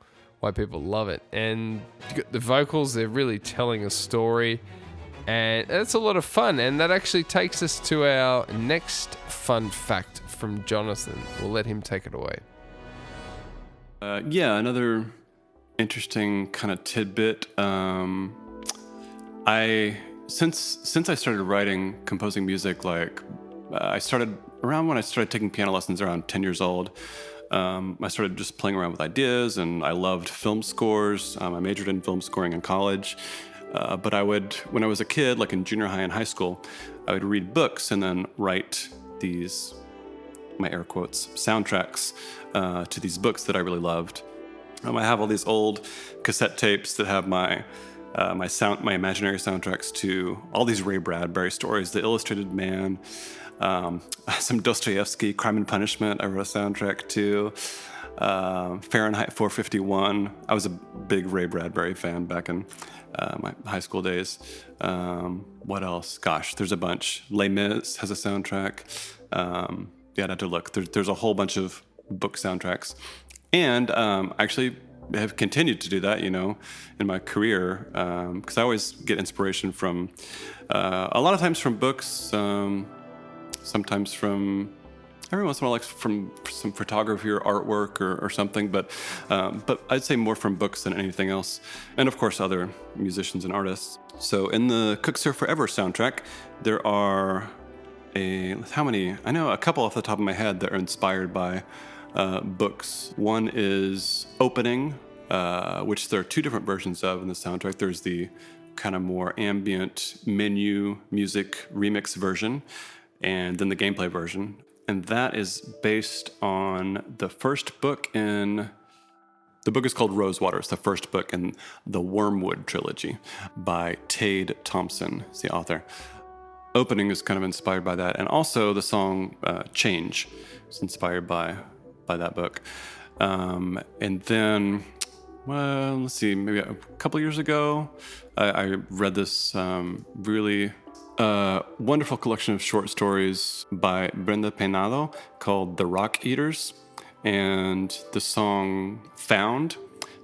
love it. And the vocals, they're really telling a story, and it's a lot of fun. And that actually takes us to our next fun fact from Jonathan. We'll let him take it away. Yeah, another interesting kind of tidbit. Since I started composing music, I started around when I started taking piano lessons around 10 years old. I started just playing around with ideas, and I loved film scores. I majored in film scoring in college. But when I was a kid, like in junior high and high school, I would read books and then write these, my air quotes, soundtracks to these books that I really loved. I have all these old cassette tapes that have my imaginary soundtracks to all these Ray Bradbury stories, The Illustrated Man, some Dostoevsky, Crime and Punishment, I wrote a soundtrack to. Fahrenheit 451. I was a big Ray Bradbury fan back in my high school days. What else? Gosh, there's a bunch. Les Mis has a soundtrack. Yeah, I'd have to look. There's a whole bunch of book soundtracks. And actually have continued to do that, in my career, because I always get inspiration from, a lot of times from books, sometimes from, every once in a while, like from some photography or artwork or something, but I'd say more from books than anything else, and of course other musicians and artists. So in the Cook Serve Forever soundtrack, there are how many? I know a couple off the top of my head that are inspired by books. One is Opening, which there are two different versions of in the soundtrack. There's the kind of more ambient menu music remix version, and then the gameplay version. And that is based on the first book the book is called Rosewater. It's the first book in the Wormwood trilogy by Tade Thompson, is the author. Opening is kind of inspired by that. And also the song Change is inspired by that book. And then, well, let's see, maybe a couple years ago, I read this really wonderful collection of short stories by Brenda Peinado called The Rock Eaters. And the song Found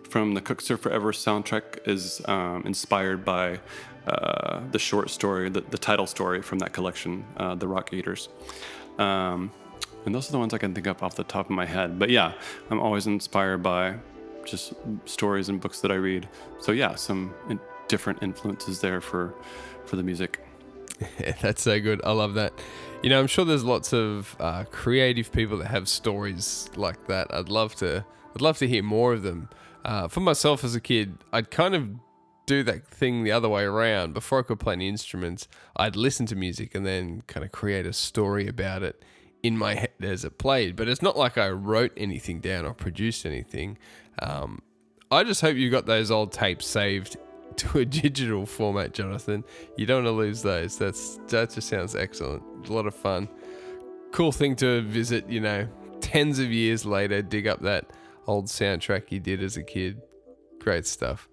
from the Cook Serve Forever soundtrack is inspired by the short story, the title story from that collection, The Rock Eaters. And those are the ones I can think of off the top of my head. But yeah, I'm always inspired by just stories and books that I read. So yeah, some different influences there for the music. Yeah, that's so good. I love that. I'm sure there's lots of creative people that have stories like that. I'd love to hear more of them. For myself as a kid, I'd kind of do that thing the other way around. Before I could play any instruments, I'd listen to music and then kind of create a story about it in my head as it played. But it's not like I wrote anything down or produced anything. I just hope you got those old tapes saved to a digital format, Jonathan. You don't want to lose those. That just sounds excellent. A lot of fun. Cool thing to visit, tens of years later, dig up that old soundtrack you did as a kid. Great stuff.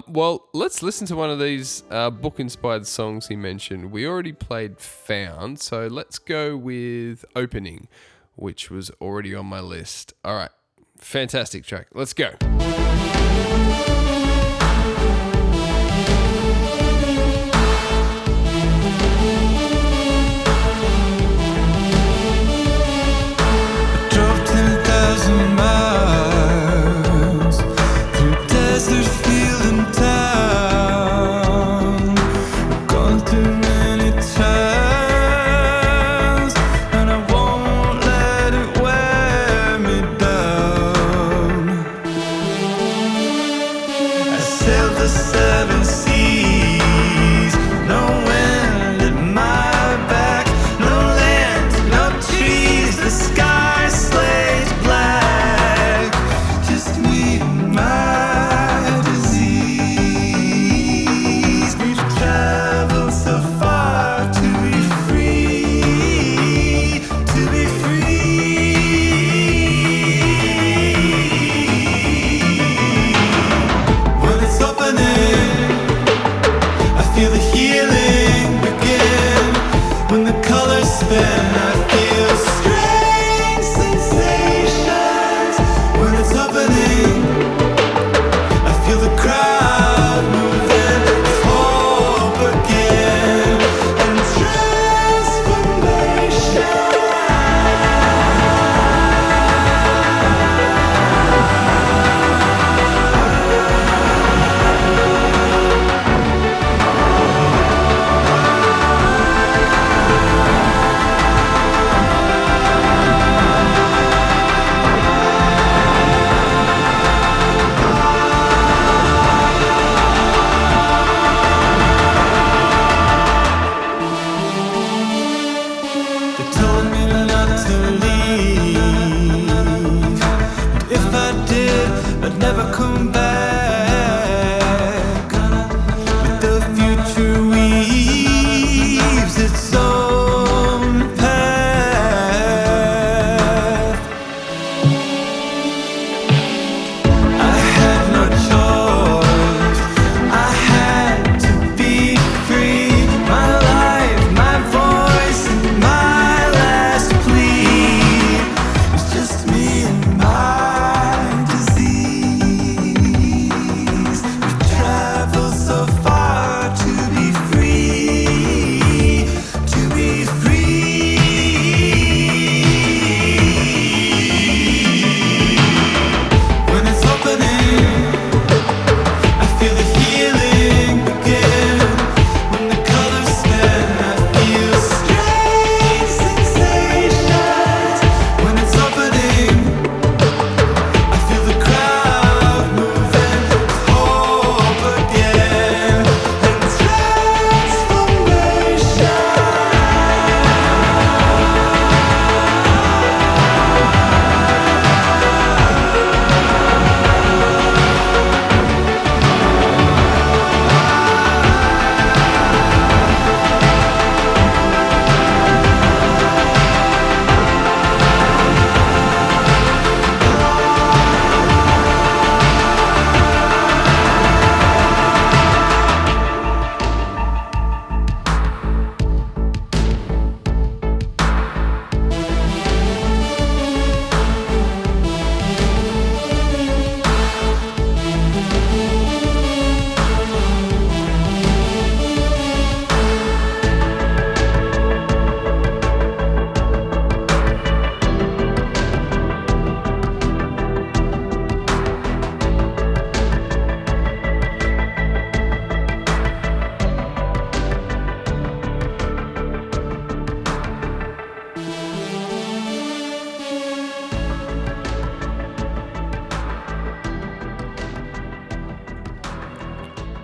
Well, let's listen to one of these book-inspired songs he mentioned. We already played Found, so let's go with Opening, which was already on my list. All right, fantastic track. Let's go. Drove 10,000 miles through desert, field, and town. Gone through many trials, and I won't let it wear me down. I sailed the 7 seas, no wind at my back, no land, no trees, the sky slays black, just me and my disease. We've traveled so far to be free, to be free. When it's opening,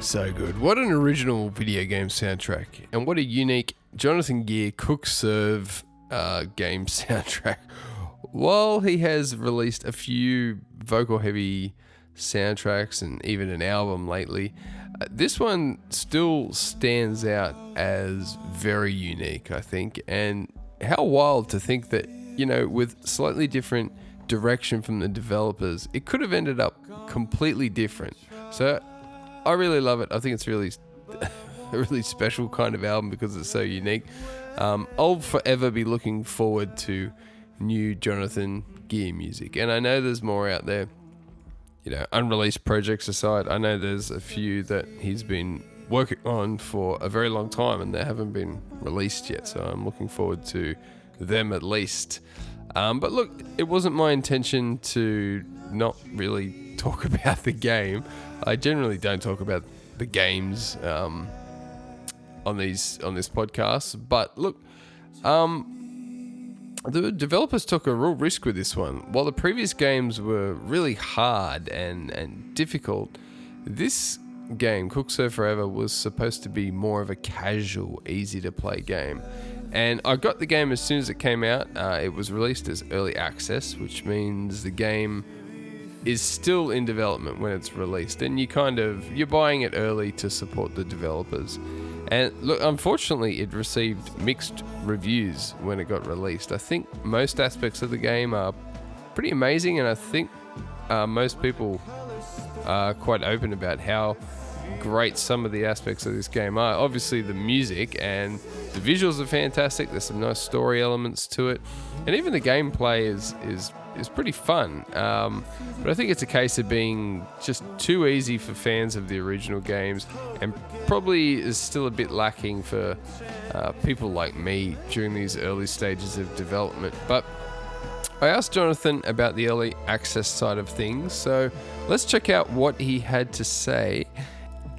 So good. What an original video game soundtrack. And what a unique Jonathan Geer cook serve game soundtrack. While he has released a few vocal heavy soundtracks and even an album lately, this one still stands out as very unique, I think. And how wild to think that, you know, with slightly different direction from the developers, it could have ended up completely different. So I really love it. I think it's really a really special kind of album because it's so unique. I'll forever be looking forward to new Jonathan Geer music. And I know there's more out there. You know, unreleased projects aside, I know there's a few that he's been working on for a very long time and they haven't been released yet. So I'm looking forward to them at least. But look, it wasn't my intention to not really talk about the game. I generally don't talk about the games on this podcast. But look, the developers took a real risk with this one. While the previous games were really hard and difficult, this game, Cook Serve Forever, was supposed to be more of a casual, easy-to-play game. And I got the game as soon as it came out. It was released as early access, which means the game is still in development when it's released. And you're buying it early to support the developers. And look, unfortunately, it received mixed reviews when it got released. I think most aspects of the game are pretty amazing, and I think most people are quite open about how great some of the aspects of this game are. Obviously, the music and the visuals are fantastic. There's some nice story elements to it, and even the gameplay is pretty fun. But I think it's a case of being just too easy for fans of the original games, and probably is still a bit lacking for people like me during these early stages of development. But I asked Jonathan about the early access side of things, so let's check out what he had to say,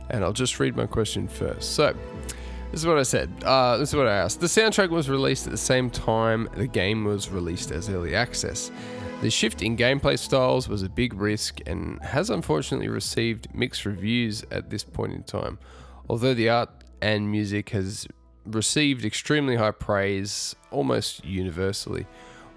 and I'll just read my question first. So, this is what I said. This is what I asked. The soundtrack was released at the same time the game was released as early access. The shift in gameplay styles was a big risk and has unfortunately received mixed reviews at this point in time. Although the art and music has received extremely high praise almost universally.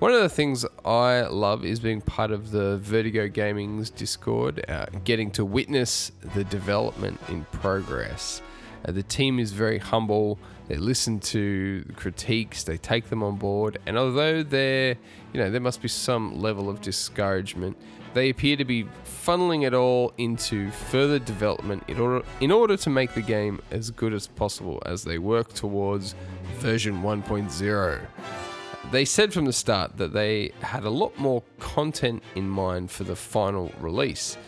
One of the things I love is being part of the Vertigo Gaming's Discord, getting to witness the development in progress. The team is very humble. They listen to critiques, they take them on board, and although there must be some level of discouragement, they appear to be funneling it all into further development in order to make the game as good as possible as they work towards version 1.0. They said from the start that they had a lot more content in mind for the final release.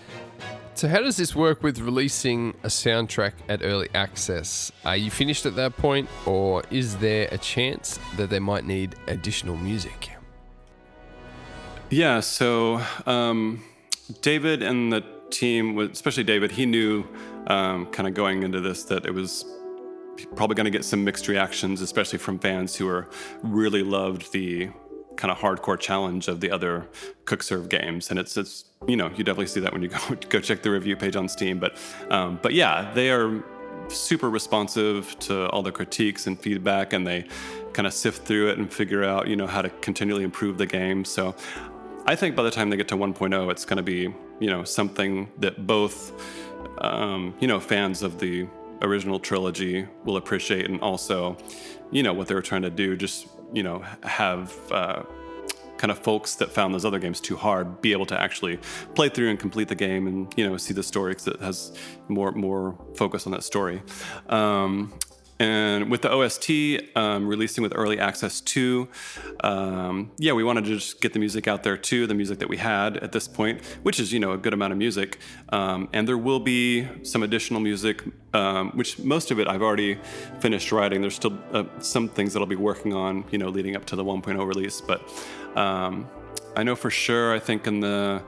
So how does this work with releasing a soundtrack at early access? Are you finished at that point, or is there a chance that they might need additional music? Yeah, so David and the team, especially David, he knew kind of going into this that it was probably going to get some mixed reactions, especially from fans who really loved the kind of hardcore challenge of the other Cook Serve games. And it's you definitely see that when you go check the review page on Steam. But yeah, they are super responsive to all the critiques and feedback, and they kind of sift through it and figure out, how to continually improve the game. So I think by the time they get to 1.0, it's going to be, something that both, fans of the original trilogy will appreciate, and also, what they were trying to do, just, have kind of folks that found those other games too hard be able to actually play through and complete the game and, see the story, because it has more focus on that story. And with the OST releasing with early access too, we wanted to just get the music out there too, the music that we had at this point, which is, a good amount of music. And there will be some additional music, which most of it I've already finished writing. There's still some things that I'll be working on, leading up to the 1.0 release. But I know for sure, I think in the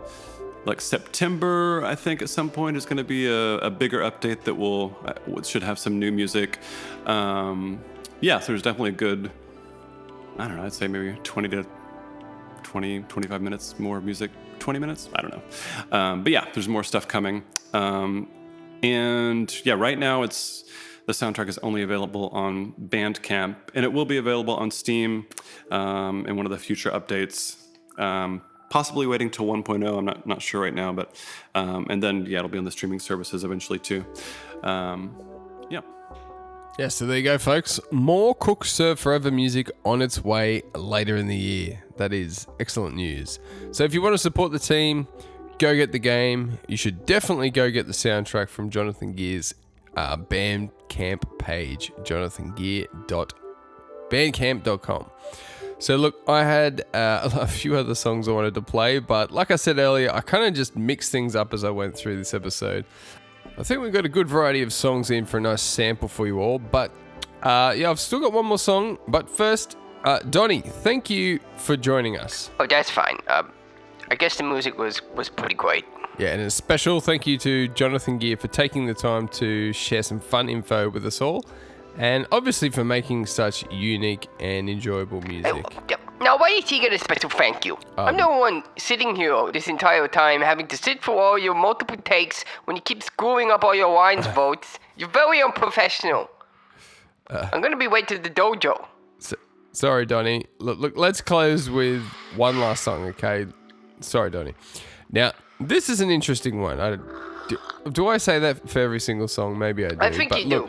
September, I think at some point is going to be a bigger update that should have some new music. So there's definitely a good, I don't know, I'd say maybe 25 minutes more music, 20 minutes, I don't know. But yeah, there's more stuff coming. And yeah, right now the soundtrack is only available on Bandcamp, and it will be available on Steam in one of the future updates. Possibly waiting till 1.0. I'm not sure right now, but and then it'll be on the streaming services eventually too. Yeah, so there you go, folks. More Cook Serve Forever music on its way later in the year. That is excellent news. So if you want to support the team, go get the game. You should definitely go get the soundtrack from Jonathan Geer's Bandcamp page, jonathangeer.bandcamp.com. So look, I had a few other songs I wanted to play, but like I said earlier, I kind of just mixed things up as I went through this episode. I think we've got a good variety of songs in for a nice sample for you all, but I've still got one more song. But first, Donnie, thank you for joining us. Oh, that's fine. I guess the music was pretty great. Yeah, and a special thank you to Jonathan Geer for taking the time to share some fun info with us all, and obviously for making such unique and enjoyable music. Now, why is he get a special thank you? I'm the one sitting here this entire time having to sit through all your multiple takes when you keep screwing up all your lines, Voltz. You're very unprofessional. I'm going to be waiting to the dojo. Sorry, Donnie. Look, let's close with one last song, okay? Sorry, Donnie. Now, this is an interesting one. Do I say that for every single song? Maybe I do. I think you do.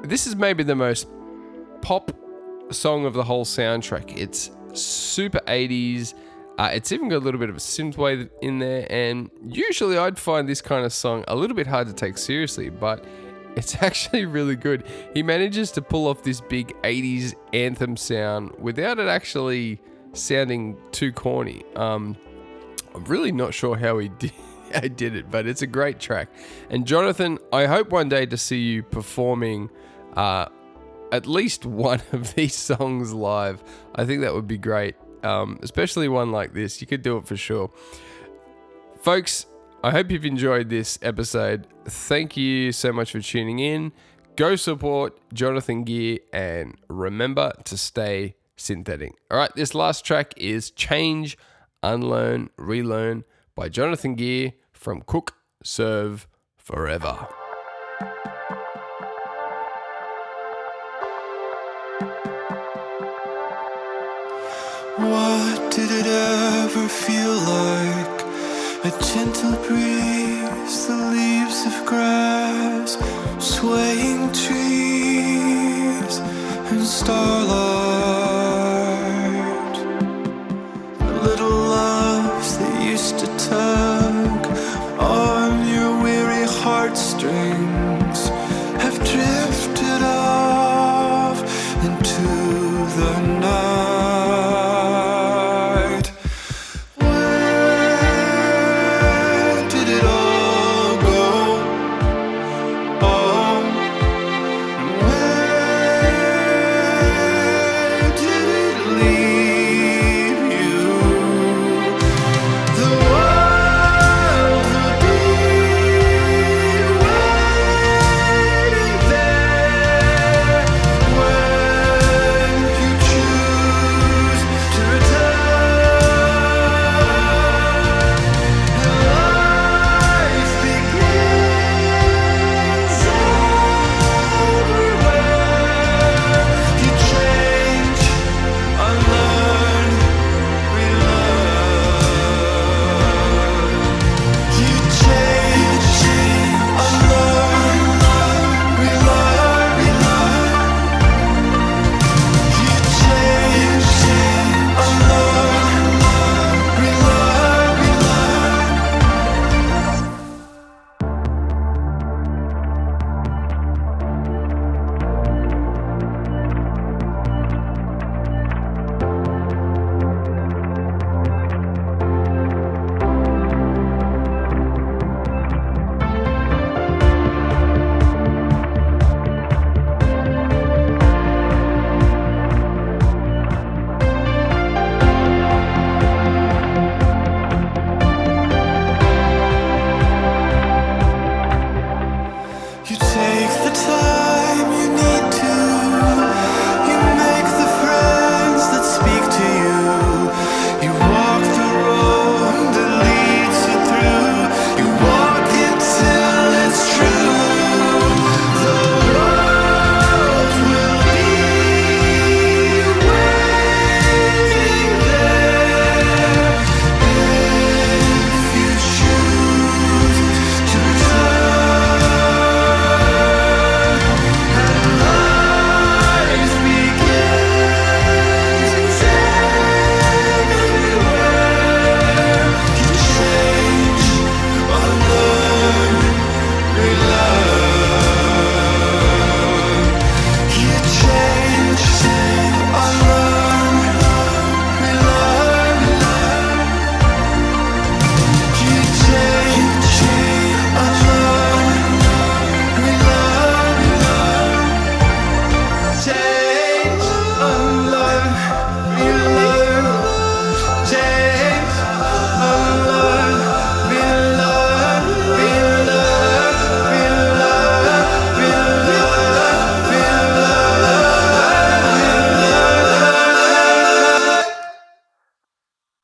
This is maybe the most pop song of the whole soundtrack. It's super 80s. It's even got a little bit of a synthwave in there, and usually I'd find this kind of song a little bit hard to take seriously, but it's actually really good. He manages to pull off this big 80s anthem sound without it actually sounding too corny. I'm really not sure how he did it, but it's a great track. And Jonathan, I hope one day to see you performing at least one of these songs live. I think that would be great, especially one like this. You could do it for sure. Folks, I hope you've enjoyed this episode. Thank you so much for tuning in. Go support Jonathan Geer and remember to stay synthetic. All right, this last track is Change, Unlearn, Relearn by Jonathan Geer from Cook Serve Forever. What did it ever feel like? A gentle breeze, the leaves of grass, swaying trees and starlight. The little loves that used to tug on your weary heartstrings have drifted